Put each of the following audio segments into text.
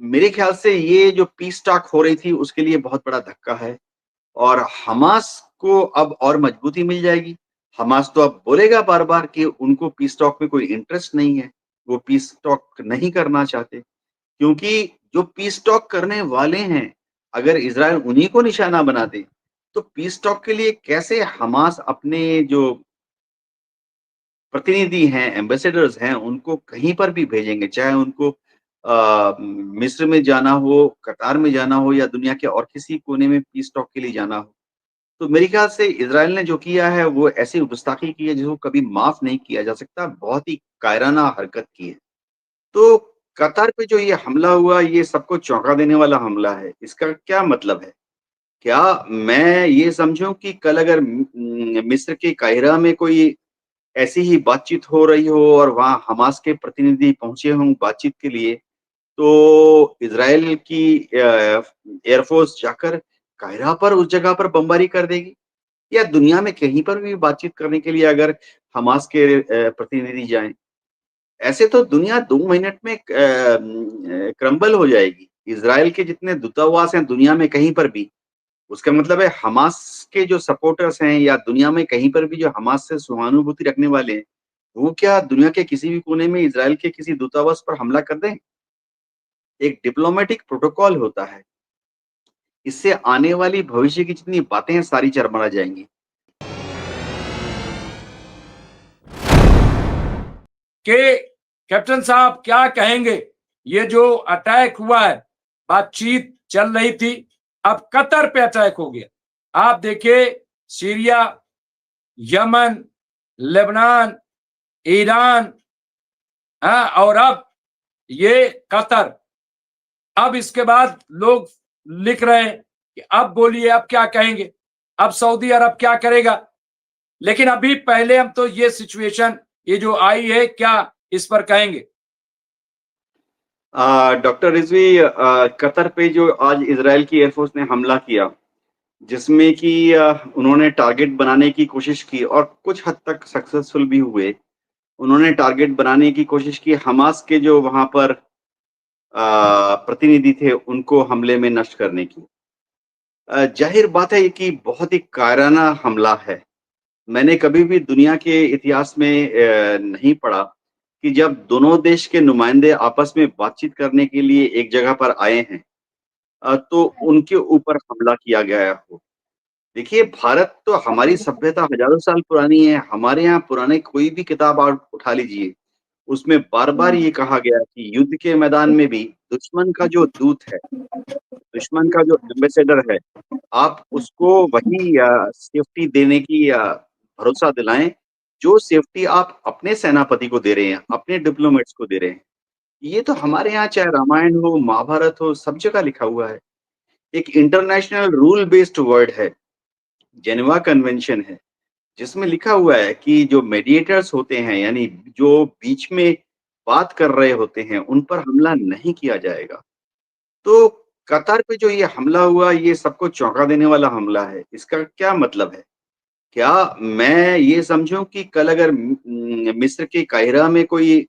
मेरे ख्याल से ये जो पीस टॉक हो रही थी उसके लिए बहुत बड़ा धक्का है और हमास को अब और मजबूती मिल जाएगी। हमास तो अब बोलेगा बार-बार कि उनको पीस टॉक में कोई इंटरेस्ट नहीं है, वो पीस टॉक नहीं करना चाहते क्योंकि जो पीस टॉक करने वाले हैं, अगर इज़राइल उन्हीं को निशाना बना दे, तो पीस टॉक के लिए कैसे हमास अपने जो प्रतिनिधि हैं, एम्बेसडर्स हैं, उनको कहीं पर भी भेजेंगे, चाहे उनको मिस्र में जाना हो, कतार में जाना हो या दुनिया के और किसी कोने में पीस टॉक के लिए जाना हो। तो मेरे ख्याल से इज़राइल ने जो किया है, वो ऐसी गुस्ताखी की है जिसको कभी माफ़ नहीं किया जा सकता, बहुत ही कायराना हरकत की है। तो कतार पे जो ये हमला हुआ, ये सबको चौंका देने वाला हमला है। इसका क्या मतलब है? क्या मैं ये समझूँ कि कल अगर मिस्र के काहिरा में कोई ऐसी ही बातचीत हो रही हो और वहाँ हमास के प्रतिनिधि पहुँचे हों बातचीत के लिए, तो इज़राइल की एयरफ़ोर्स जाकर काहिरा पर उस जगह पर बमबारी कर देगी? या दुनिया में कहीं पर भी बातचीत करने के लिए अगर हमास के प्रतिनिधि जाएँ, ऐसे तो दुनिया 2 मिनट में क्रम्बल हो जाएगी। इज़राइल के जितने दूतावास हैं दुनिया में कहीं पर भी, उसका मतलब है हमास के जो सपोर्टर्स हैं या दुनिया में कहीं पर भी जो हमास से सहानुभूति रखने वाले हैं, वो क्या दुनिया के किसी भी कोने में इज़राइल के किसी दूतावास पर हमला कर दें? एक डिप्लोमैटिक प्रोटोकॉल होता है। इससे आने वाली भविष्य की जितनी बातें हैं सारी चरमरा जाएँगी। कि कैप्टन साहब क्या कहेंगे? ये जो अटैक हुआ है, बातचीत चल रही थी, अब कतर पे अटैक हो गया। आप देखिए सीरिया, यमन, लेबनान, ईरान, और अब ये कतर। अब इसके बाद लोग लिख रहे हैं कि अब बोलिए अब क्या कहेंगे? अब सऊदी अरब क्या करेगा? लेकिन अभी पहले हम तो ये सिचुएशन ये जो आई है, क्या इस पर कहेंगे? डॉक्टर रिज़वी कतर पे जो आज इज़राइल की एयरफ़ोर्स ने हमला किया, जिसमें कि उन्होंने टारगेट बनाने की कोशिश की और कुछ हद तक सक्सेसफुल भी हुए। उन्होंने टारगेट बनाने की कोशिश की हमास के जो वहाँ पर प्रतिनिधि थे, उनको हमले में नष्ट करने की। ज़ाहिर बात है ये कि बहुत ही कायराना हमला है। मैंने कभी भी दुनिया के इतिहास में नहीं पढ़ा कि जब दोनों देश के नुमाइंदे आपस में बातचीत करने के लिए एक जगह पर आए हैं तो उनके ऊपर हमला किया गया हो। देखिए, भारत तो हमारी सभ्यता हज़ारों साल पुरानी है। हमारे यहाँ पुराने कोई भी किताब आप उठा लीजिए, उसमें बार-बार ये कहा गया है कि युद्ध के मैदान में भी दुश्मन का जो दूत है, दुश्मन का जो एम्बेसडर है, आप उसको वही सेफ्टी देने की भरोसा दिलाएँ, जो सेफ्टी आप अपने सेनापति को दे रहे हैं, अपने डिप्लोमेट्स को दे रहे हैं। ये तो हमारे यहाँ चाहे रामायण हो, महाभारत हो, सब जगह लिखा हुआ है। एक इंटरनेशनल रूल बेस्ड वर्ड है, जेनेवा कन्वेंशन है, जिसमें लिखा हुआ है कि जो मेडिएटर्स होते हैं, यानी जो बीच में बात कर रहे होते हैं, उन पर हमला नहीं किया जाएगा। तो कतार पे जो ये हमला हुआ, ये सबको चौंका देने वाला हमला है। इसका क्या मतलब है? क्या मैं ये समझूँ कि कल अगर मिस्र के काहिरा में कोई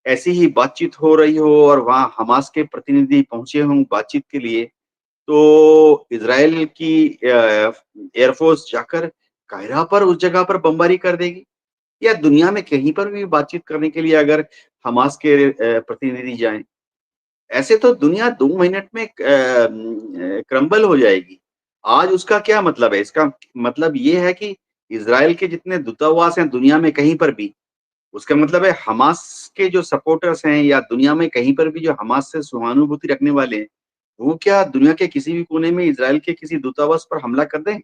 ऐसी ही बातचीत हो रही हो और वहाँ हमास के प्रतिनिधि पहुँचे हों बातचीत के लिए, तो इज़राइल की एयरफ़ोर्स जाकर काहिरा पर उस जगह पर बमबारी कर देगी? या दुनिया में कहीं पर भी बातचीत करने के लिए अगर हमास के प्रतिनिधि जाएँ? ऐसे तो दुनिया 2 मिनट में क्रम्बल हो जाएगी। आज उसका क्या मतलब है? इसका मतलब ये है कि इज़राइल के जितने दूतावास हैं दुनिया में कहीं पर भी, उसका मतलब है हमास के जो सपोर्टर्स हैं या दुनिया में कहीं पर भी जो हमास से सहानुभूति रखने वाले हैं, वो क्या दुनिया के किसी भी कोने में इज़राइल के किसी दूतावास पर हमला कर दें?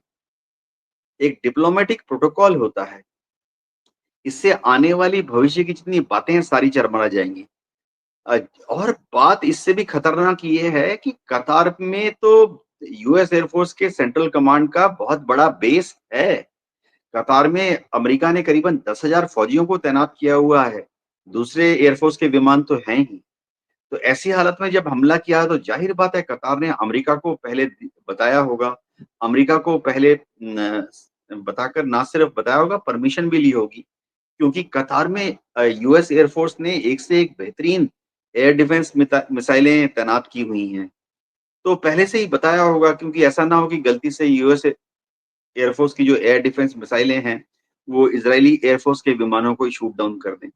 एक डिप्लोमैटिक प्रोटोकॉल होता है। इससे आने वाली भविष्य की जितनी बातें हैं सारी चरमरा जाएँगी। अ, और बात इससे भी खतरनाक ये है कि कतार में तो यूएस एयरफोर्स के सेंट्रल कमांड का बहुत बड़ा बेस है। कतार में अमेरिका ने करीबन 10,000 फौजियों को तैनात किया हुआ है। दूसरे एयरफोर्स के विमान तो हैं ही। तो ऐसी हालत में जब हमला किया तो ज़ाहिर बात है कतार ने अमेरिका को पहले बताया होगा। अमेरिका को पहले बताकर ना सिर्फ बताया होगा, परमिशन भी ली होगी। क्योंकि कतार में यूएस एयरफोर्स ने एक से एक बेहतरीन एयर डिफेंस मिसाइलें तैनात की हुई हैं। तो पहले से ही बताया होगा, क्योंकि ऐसा ना हो कि गलती से यूएस एयरफोर्स की जो एयर डिफेंस मिसाइलें हैं, वो इज़रायली एयरफोर्स के विमानों को ही शूट डाउन कर दें।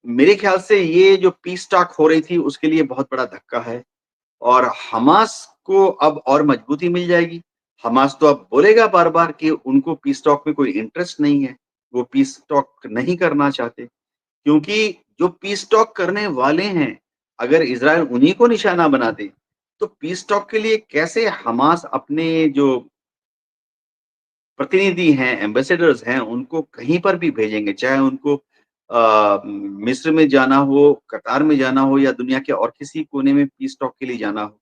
मेरे ख्याल से ये जो पीस टॉक हो रही थी, उसके लिए बहुत बड़ा धक्का है और हमास को अब और मजबूती मिल जाएगी। हमास तो अब बोलेगा बार-बार कि उनको पीस टॉक में कोई इंटरेस्ट नहीं है, वो पीस टॉक नहीं करना चाहते, क्योंकि जो पीस टॉक करने वाले हैं, अगर इज़राइल उन्हीं को निशाना बना दे, तो पीस टॉक के लिए कैसे हमास अपने जो प्रतिनिधि हैं, एम्बेसडर्स हैं, उनको कहीं पर भी भेजेंगे, चाहे उनको मिस्र में जाना हो, कतार में जाना हो या दुनिया के और किसी कोने में पीस टॉक के लिए जाना हो।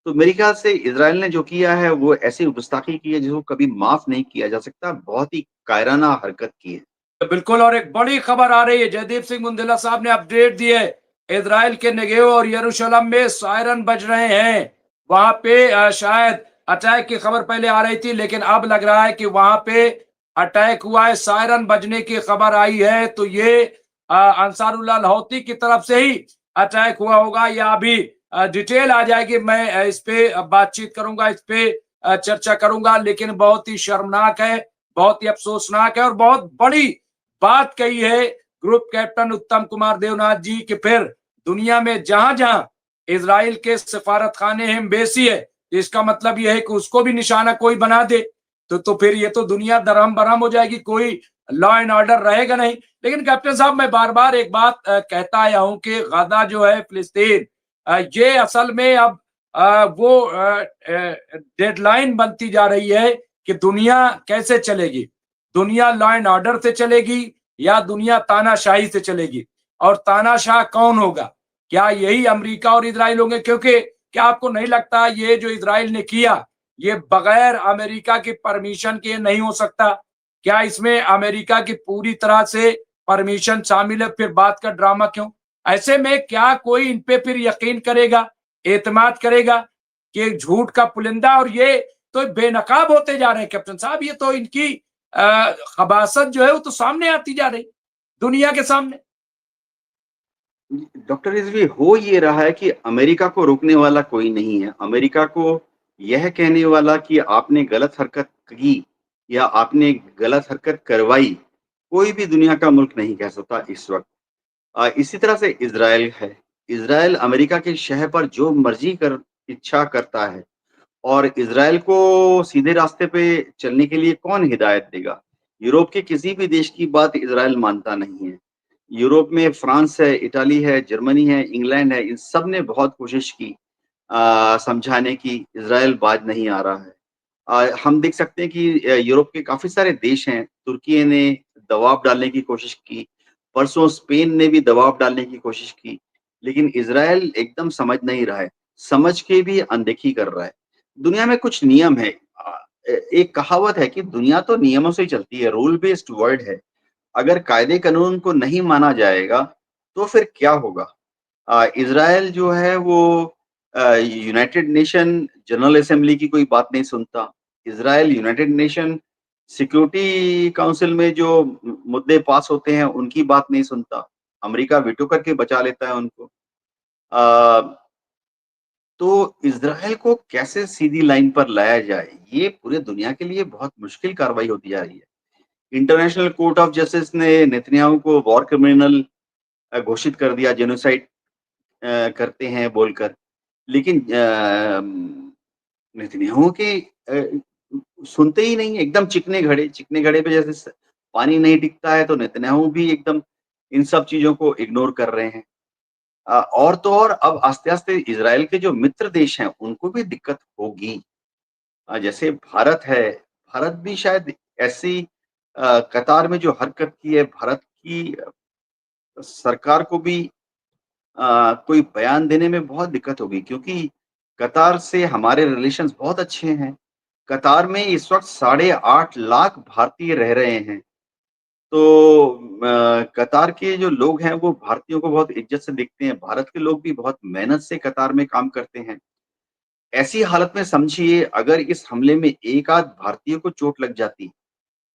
तो मेरे ख्याल से इज़राइल ने जो किया है, वो ऐसी गुस्ताखी की है जिसको कभी माफ़ नहीं किया जा सकता, बहुत ही कायराना हरकत की है। बिल्कुल। और एक बड़ी खबर आ रही है, जयदीप सिंह मुंदेला साहब ने अपडेट दी है। इजराइल के नेगेव और यरूशलेम में सायरन बज रहे हैं। वहां पे शायद अटैक की खबर पहले आ रही थी, लेकिन अब लग रहा है कि वहां पे अटैक हुआ है, सायरन बजने की खबर आई है। तो ये अंसारुल्लाह लाहौती की तरफ से ही अटैक हुआ होगा, या अभी डिटेल आ जाएगी। मैं इस पे बातचीत करूंगा, इस पे चर्चा करूंगा। लेकिन बहुत ही शर्मनाक है, बहुत ही अफसोसनाक है और बहुत बड़ी बात कही है ग्रुप कैप्टन उत्तम कुमार देवनाथ जी कि फिर दुनिया में जहां जहां इजराइल के सफारत खाने हैं, एम्बेसी है, इसका मतलब यह है कि उसको भी निशाना कोई बना दे तो फिर ये तो दुनिया दरहम बरहम हो जाएगी, कोई लॉ एंड ऑर्डर रहेगा नहीं। लेकिन कैप्टन साहब, मैं बार बार एक बात कहता आया हूं कि गजा जो है, फिलिस्तीन, ये असल में अब वो डेडलाइन बनती जा रही है कि दुनिया कैसे चलेगी। दुनिया लॉ एंड ऑर्डर से चलेगी या दुनिया तानाशाही से चलेगी? और तानाशाह कौन होगा? क्या यही अमेरिका और इजराइल होंगे? क्योंकि क्या आपको नहीं लगता ये जो इजराइल ने किया, ये बगैर अमेरिका की परमिशन के नहीं हो सकता? क्या इसमें अमेरिका की पूरी तरह से परमिशन शामिल है? फिर बात का ड्रामा क्यों? ऐसे में क्या कोई इन पे फिर यकीन करेगा, एतमाद करेगा कि झूठ का पुलिंदा? और ये तो बेनकाब होते जा रहे हैं कैप्टन साहब, ये तो इनकी खबासत जो है वो तो सामने आती जा रही दुनिया के सामने। डॉक्टर रिजवी, हो ये रहा है कि अमेरिका को रोकने वाला कोई नहीं है। अमेरिका को यह कहने वाला कि आपने गलत हरकत की या आपने गलत हरकत करवाई, कोई भी दुनिया का मुल्क नहीं कह सकता इस वक़्त। इसी तरह से इज़राइल है। इज़राइल अमेरिका के शह पर जो मर्ज़ी कर इच्छा करता है और इज़राइल को सीधे रास्ते पे चलने के लिए कौन हिदायत देगा? यूरोप के किसी भी देश की बात इज़राइल मानता नहीं है। यूरोप में फ्रांस है, इटली है, जर्मनी है, इंग्लैंड है, इन सब ने बहुत कोशिश की समझाने की, इज़राइल बाज नहीं आ रहा है। हम देख सकते हैं कि यूरोप के काफ़ी सारे देश हैं, तुर्की ने दबाव डालने की कोशिश की, परसों स्पेन ने भी दबाव डालने की कोशिश की, लेकिन इज़राइल एकदम समझ नहीं रहा है, समझ के भी अनदेखी कर रहा है। दुनिया में कुछ नियम है। एक कहावत है कि दुनिया तो नियमों से ही चलती है, रूल बेस्ड वर्ल्ड है। अगर कायदे-कानून को नहीं माना जाएगा, तो फिर क्या होगा? इज़राइल जो है वो यूनाइटेड नेशन जनरल असेंबली की कोई बात नहीं सुनता। Israel United nation security council में जो मुद्दे पास होते हैं, उनकी बात नहीं सुनता। अमेरिका वीटो करके बचा लेता है उनको। अ, तो इज़राइल को कैसे सीधी लाइन पर लाया जाए, ये पूरे दुनिया के लिए बहुत मुश्किल कार्रवाई होती जा रही है। इंटरनेशनल कोर्ट ऑफ जस्टिस ने नेतन्याहू को वॉर क्रिमिनल घोषित कर दिया, जेनोसाइड करते हैं बोलकर। लेकिन नेतन्याहू के सुनते ही नहीं, एकदम चिकने घड़े पे जैसे पानी नहीं टिकता है, तो नेतन्याहू भी एकदम इन सब चीज़ों को इग्नोर कर रहे हैं। और तो और अब आस्ते-आस्ते इज़राइल के जो मित्र देश हैं, उनको भी दिक्कत होगी। जैसे भारत है, भारत भी शायद ऐसी कतार में जो हरकत की है, भारत की सरकार को भी कोई बयान देने में बहुत दिक्कत होगी, क्योंकि कतार से हमारे रिलेशंस बहुत अच्छे हैं। कतार में इस वक़्त 8.5 लाख भारतीय रह रहे हैं। तो कतार के जो लोग हैं वो भारतीयों को बहुत इज़्ज़त से देखते हैं। भारत के लोग भी बहुत मेहनत से कतार में काम करते हैं। ऐसी हालत में समझिए, अगर इस हमले में एक आध भारतीय को चोट लग जाती,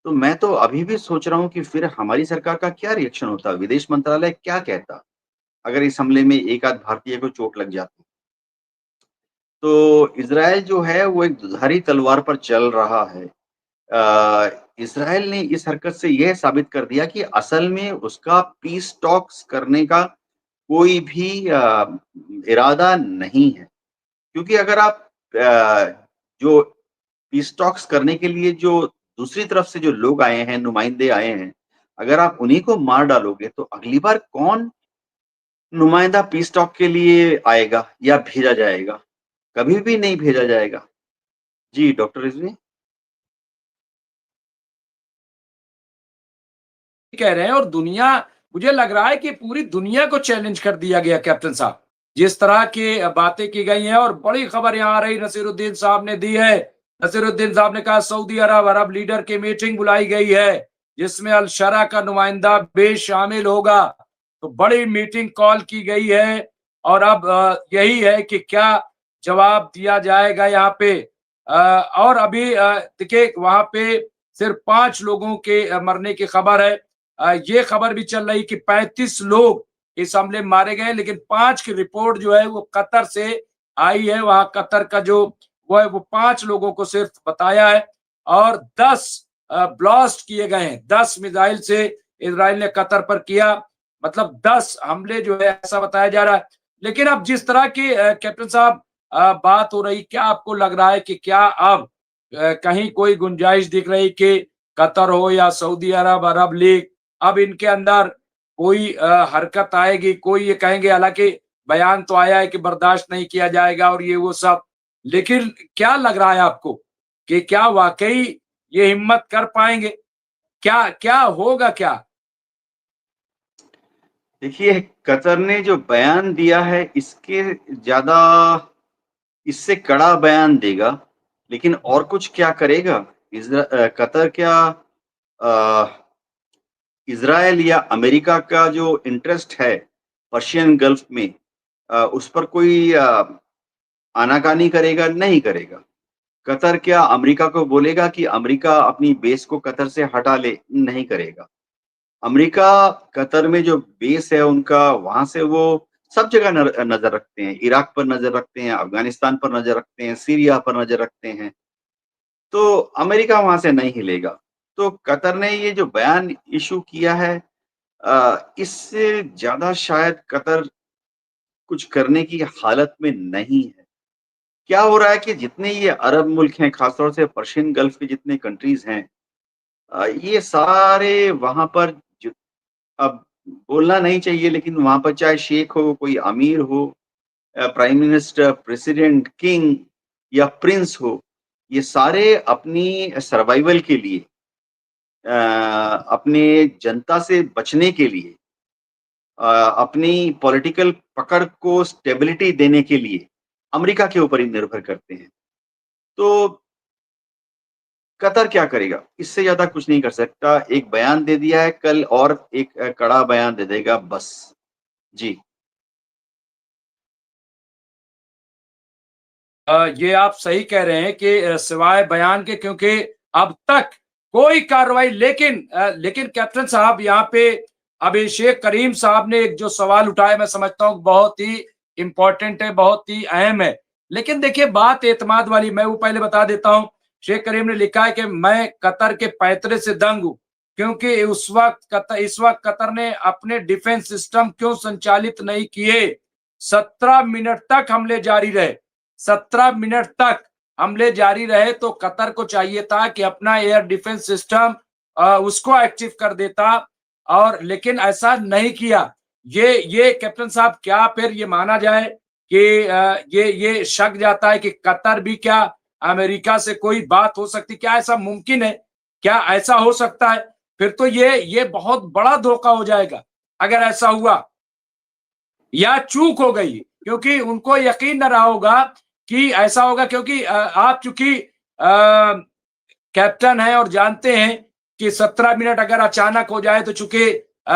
तो मैं तो अभी भी सोच रहा हूँ कि फिर हमारी सरकार का क्या रिएक्शन होता? विदेश मंत्रालय क्या कहता? अगर इस हमले में एक आध भारतीय को चोट लग जाती। तो इज़राइल जो है वो एक दुधारी तलवार पर चल रहा है। इज़राइल ने इस हरकत से यह साबित कर दिया कि असल में उसका पीस टॉक्स करने का कोई भी इरादा नहीं है। क्योंकि अगर आप जो पीस टॉक्स करने के लिए जो दूसरी तरफ से जो लोग आए हैं, नुमाइंदे आए हैं, अगर आप उन्हीं को मार डालोगे तो अगली बार कौन नुमाइंदा पीस टॉक के लिए आएगा या भेजा जाएगा? कभी भी नहीं भेजा जाएगा। जी, डॉक्टर रिज़वी? कह रहे हैं और दुनिया, मुझे लग रहा है कि पूरी दुनिया को चैलेंज कर दिया गया कैप्टन साहब। जिस तरह की बातें की गई हैं और बड़ी खबर यहाँ आ रही नसीरुद्दीन साहब ने दी है। नसीरुद्दीन साहब ने कहा सऊदी अरब लीडर की मीटिंग बुलाई गई है जिसमें अल शरा का नुमाइंदा भी शामिल होगा। तो बड़ी मीटिंग कॉल की गई है और अब यही है कि क्या जवाब दिया जाएगा यहाँ पे। और अभी देखिए वहां पे सिर्फ 5 लोगों के मरने की खबर है। ये खबर भी चल रही कि 35 लोग इस हमले में मारे गए, लेकिन 5 की रिपोर्ट जो है वो कतर से आई है। वहां कतर का जो वो है वो 5 लोगों को सिर्फ बताया है और 10 ब्लास्ट किए गए हैं। 10 मिसाइल से इजराइल ने कतर पर किया, मतलब 10 हमले जो है ऐसा बताया जा रहा है। लेकिन अब जिस तरह की कैप्टन साहब बात हो रही, क्या आपको लग रहा है कि क्या अब कहीं कोई गुंजाइश दिख रही कि कतर हो या सऊदी अरब, अरब लीग, अब इनके अंदर कोई हरकत आएगी? कोई ये कहेंगे, हालांकि बयान तो आया है कि बर्दाश्त नहीं किया जाएगा और ये वो सब, लेकिन क्या लग रहा है आपको कि क्या वाकई ये हिम्मत कर पाएंगे? क्या क्या होगा क्या? देखिए, कतर ने जो बयान दिया है इसके ज़्यादा इससे कड़ा बयान देगा, लेकिन और कुछ क्या करेगा? कतर क्या अ, इज़राइल या अमेरिका का जो इंटरेस्ट है पर्शियन गल्फ में उस पर कोई आनाकानी करेगा? नहीं करेगा। कतर क्या अमेरिका को बोलेगा कि अमेरिका अपनी बेस को कतर से हटा ले? नहीं करेगा। अमेरिका कतर में जो बेस है उनका, वहाँ से वो सब जगह नज़र रखते हैं। इराक पर नज़र रखते हैं, अफ़गानिस्तान पर नज़र रखते हैं, सीरिया पर नज़र रखते हैं। तो अमेरिका वहाँ से नहीं हिलेगा। तो कतर ने ये जो बयान इश्यू किया है इससे ज़्यादा शायद कतर कुछ करने की हालत में नहीं है। क्या हो रहा है कि जितने ये अरब मुल्क हैं, ख़ासतौर से पर्शियन गल्फ के जितने कंट्रीज़ हैं ये सारे वहाँ पर ज अब बोलना नहीं चाहिए, लेकिन वहाँ पर चाहे शेख हो, कोई अमीर हो, प्राइम मिनिस्टर, प्रेसिडेंट, किंग या प्रिंस हो, ये सारे अपनी सर्वाइवल के लिए अपने जनता से बचने के लिए अपनी पॉलिटिकल पकड़ को स्टेबिलिटी देने के लिए अमेरिका के ऊपर ही निर्भर करते हैं। तो कतर क्या करेगा? इससे ज़्यादा कुछ नहीं कर सकता। एक बयान दे दिया है, कल और एक कड़ा बयान दे देगा बस। जी। ये आप सही कह रहे हैं कि सिवाय बयान के, क्योंकि अब तक कोई कार्रवाई, लेकिन कैप्टन साहब यहाँ पे अभी शेख करीम साहब ने एक जो सवाल उठाया, मैं समझता हूँ बहुत ही इंपॉर्टेंट है, बहुत ही अहम है। लेकिन देखिए बात एतमाद वाली, मैं वो पहले बता देता हूँ। शेख करीम ने लिखा है कि मैं कतर के पैतरे से दंग हूँ, क्योंकि इस वक्त कतर ने अपने डिफेंस सिस्टम क्यों संचालित नहीं किए। 17 मिनट तक हमले जारी रहे, 17 मिनट तक हमले जारी रहे, तो कतर को चाहिए था कि अपना एयर डिफेंस सिस्टम उसको एक्टिव कर देता, और लेकिन ऐसा नहीं किया। ये कैप्टन साहब, क्या फिर ये माना जाए कि ये शक जाता है कि कतर भी क्या अमेरिका से कोई बात हो सकती? क्या ऐसा मुमकिन है? क्या ऐसा हो सकता है? फिर तो ये बहुत बड़ा धोखा हो जाएगा अगर ऐसा हुआ या चूक हो गई, क्योंकि उनको यकीन न रहा होगा कि ऐसा होगा। क्योंकि आप चूंकि कैप्टन हैं और जानते हैं कि 17 मिनट अगर अचानक हो जाए तो चूंकि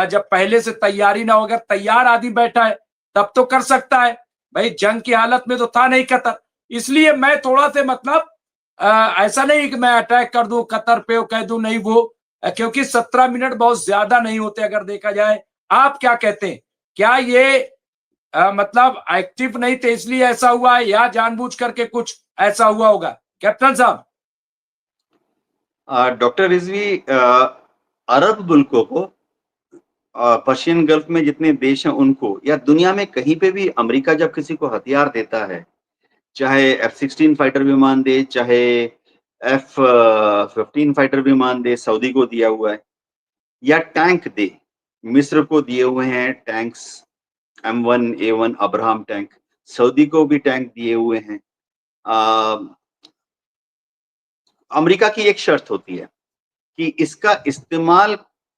जब पहले से तैयारी ना हो, अगर तैयार आदमी बैठा है तब तो कर सकता है। भाई जंग की हालत में तो था नहीं कतर, इसलिए मैं थोड़ा से मतलब ऐसा नहीं कि मैं अटैक कर दूं कतर पे, कह दूं नहीं वो, क्योंकि 17 मिनट बहुत ज्यादा नहीं होते अगर देखा जाए। आप क्या कहते हैं? क्या ये मतलब एक्टिव नहीं थे इसलिए ऐसा हुआ है, या जानबूझ करके कुछ ऐसा हुआ होगा? कैप्टन साहब। डॉक्टर रिजवी, अरब मुल्कों को, पर्शियन गल्फ में जितने देश हैं उनको, या दुनिया में कहीं पे भी अमेरिका जब किसी को हथियार देता है, चाहे F-16 फाइटर विमान दे, चाहे F-15 फाइटर विमान दे, सऊदी को दिया हुआ है, या टैंक दे, मिस्र को दिए हुए हैं tanks, M1 A1 Abraham tank, Saudi को भी टैंक दिए हुए हैं। अमेरिका की एक शर्त होती है कि इसका इस्तेमाल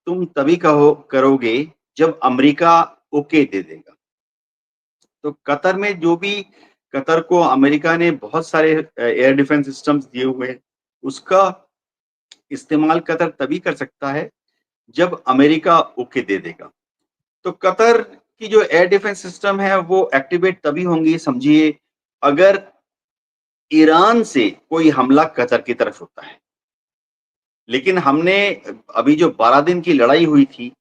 तुम तभी करोगे जब अमेरिका ओके दे देगा। तो कतर में जो भी, कतर को अमेरिका ने बहुत सारे एयर डिफेंस सिस्टम्स दिए हुए हैं, उसका इस्तेमाल कतर तभी कर सकता है जब अमेरिका ओके दे देगा। तो कतर की जो एयर डिफेंस सिस्टम है वो एक्टिवेट तभी होंगी, समझिए, अगर ईरान से कोई हमला कतर की तरफ होता है। लेकिन हमने अभी जो 12 दिन की लड़ाई हुई थी,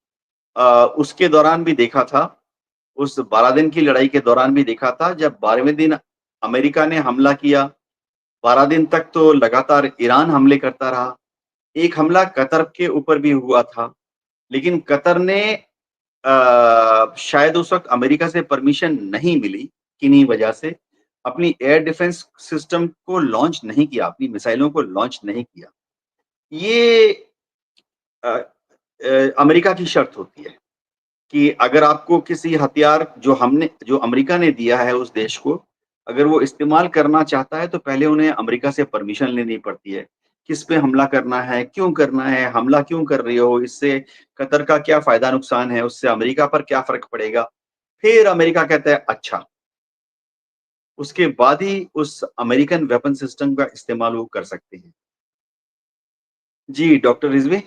उसके दौरान भी देखा था, उस 12 दिन की लड़ाई के दौरान भी देखा था, जब 12वें दिन अमेरिका ने हमला किया, 12 दिन तक तो लगातार ईरान हमले करता रहा। एक हमला कतर के ऊपर भी हुआ था, लेकिन कतर ने शायद उस वक़्त अमेरिका से परमिशन नहीं मिली, किन्हीं वजह से अपनी एयर डिफेंस सिस्टम को लॉन्च नहीं किया, अपनी मिसाइलों को लॉन्च नहीं किया। ये अ अमेरिका की शर्त होती है कि अगर आपको किसी हथियार जो अमेरिका ने दिया है उस देश को, अगर वो इस्तेमाल करना चाहता है तो पहले उन्हें अमेरिका से परमिशन लेनी पड़ती है। किस पे हमला करना है, क्यों करना है, हमला क्यों कर रहे हो, इससे कतर का क्या फ़ायदा नुकसान है, उससे अमेरिका पर क्या फ़र्क पड़ेगा? फिर अमेरिका कहता है अच्छा, उसके बाद ही उस अमेरिकन वेपन सिस्टम का इस्तेमाल वो कर सकते हैं। जी, डॉक्टर रिज़वी?